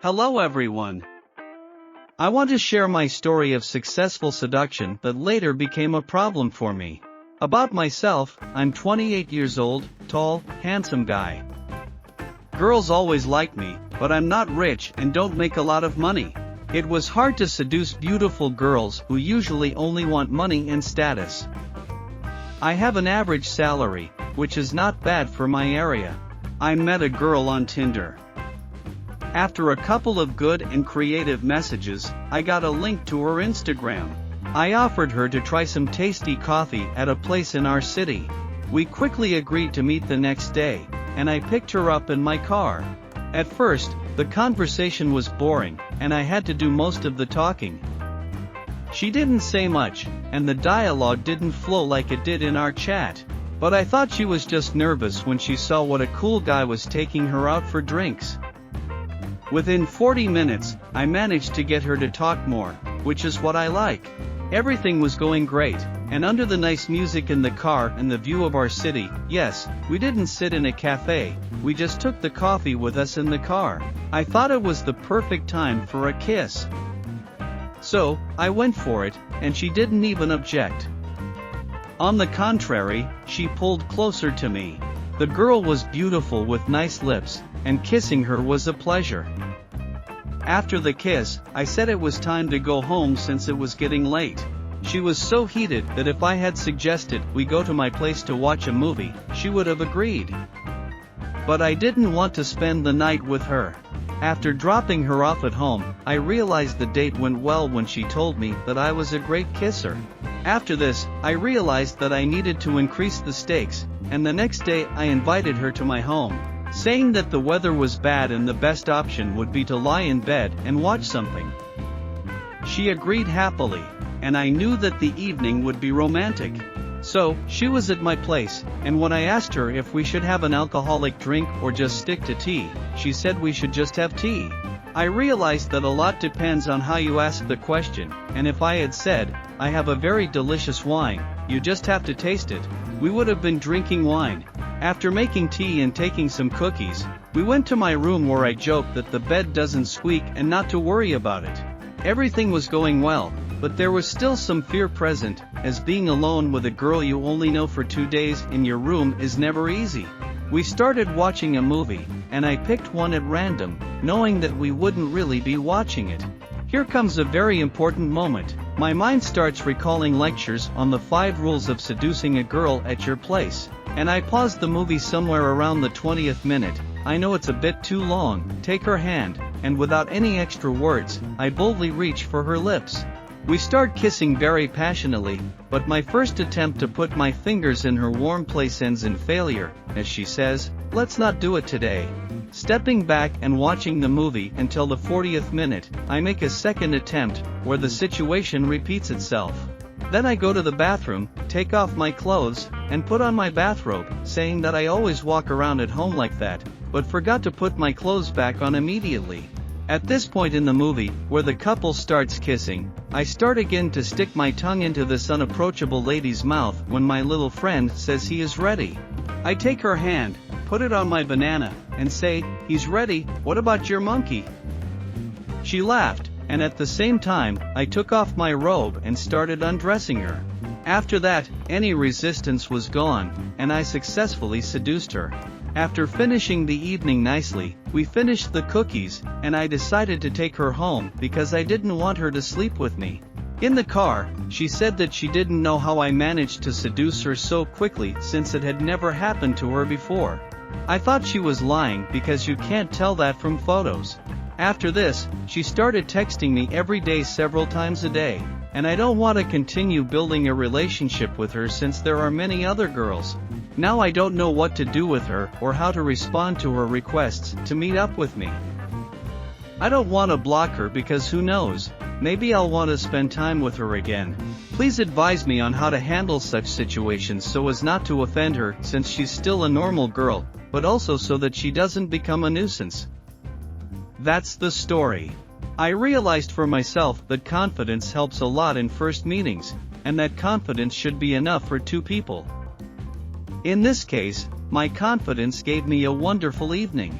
Hello everyone. I want to share my story of successful seduction that later became a problem for me. About myself, I'm 28 years old, tall, handsome guy. Girls always like me, but I'm not rich and don't make a lot of money. It was hard to seduce beautiful girls who usually only want money and status. I have an average salary, which is not bad for my area. I met a girl on Tinder. After a couple of good and creative messages, I got a link to her Instagram. I offered her to try some tasty coffee at a place in our city. We quickly agreed to meet the next day, and I picked her up in my car. At first, the conversation was boring, and I had to do most of the talking. She didn't say much, and the dialogue didn't flow like it did in our chat. But I thought she was just nervous when she saw what a cool guy was taking her out for drinks. Within 40 minutes, I managed to get her to talk more, which is what I like. Everything was going great, and under the nice music in the car and the view of our city, yes, we didn't sit in a cafe, we just took the coffee with us in the car. I thought it was the perfect time for a kiss. So, I went for it, and she didn't even object. On the contrary, she pulled closer to me. The girl was beautiful with nice lips, and kissing her was a pleasure. After the kiss, I said it was time to go home since it was getting late. She was so heated that if I had suggested we go to my place to watch a movie, she would have agreed. But I didn't want to spend the night with her. After dropping her off at home, I realized the date went well when she told me that I was a great kisser. After this, I realized that I needed to increase the stakes, and the next day I invited her to my home, saying that the weather was bad and the best option would be to lie in bed and watch something. She agreed happily, and I knew that the evening would be romantic. So, she was at my place, and when I asked her if we should have an alcoholic drink or just stick to tea, she said we should just have tea. I realized that a lot depends on how you ask the question, and if I had said, I have a very delicious wine, you just have to taste it, we would have been drinking wine. After making tea and taking some cookies, we went to my room where I joked that the bed doesn't squeak and not to worry about it. Everything was going well, but there was still some fear present, as being alone with a girl you only know for 2 days in your room is never easy. We started watching a movie, and I picked one at random, knowing that we wouldn't really be watching it. Here comes a very important moment. My mind starts recalling lectures on the 5 rules of seducing a girl at your place, and I paused the movie somewhere around the 20th minute. I know it's a bit too long. Take her hand, and without any extra words, I boldly reach for her lips. We start kissing very passionately, but my first attempt to put my fingers in her warm place ends in failure, as she says, "Let's not do it today." Stepping back and watching the movie until the 40th minute, I make a second attempt, where the situation repeats itself. Then I go to the bathroom, take off my clothes, and put on my bathrobe, saying that I always walk around at home like that, but forgot to put my clothes back on immediately. At this point in the movie, where the couple starts kissing, I start again to stick my tongue into this unapproachable lady's mouth when my little friend says he is ready. I take her hand, put it on my banana, and say, "He's ready, what about your monkey?" She laughed, and at the same time, I took off my robe and started undressing her. After that, any resistance was gone, and I successfully seduced her. After finishing the evening nicely, we finished the cookies, and I decided to take her home because I didn't want her to sleep with me. In the car, she said that she didn't know how I managed to seduce her so quickly since it had never happened to her before. I thought she was lying because you can't tell that from photos. After this, she started texting me every day several times a day, and I don't want to continue building a relationship with her since there are many other girls. Now I don't know what to do with her or how to respond to her requests to meet up with me. I don't want to block her because who knows, maybe I'll want to spend time with her again. Please advise me on how to handle such situations so as not to offend her since she's still a normal girl, but also so that she doesn't become a nuisance. That's the story. I realized for myself that confidence helps a lot in first meetings, and that confidence should be enough for 2 people. In this case, my confidence gave me a wonderful evening.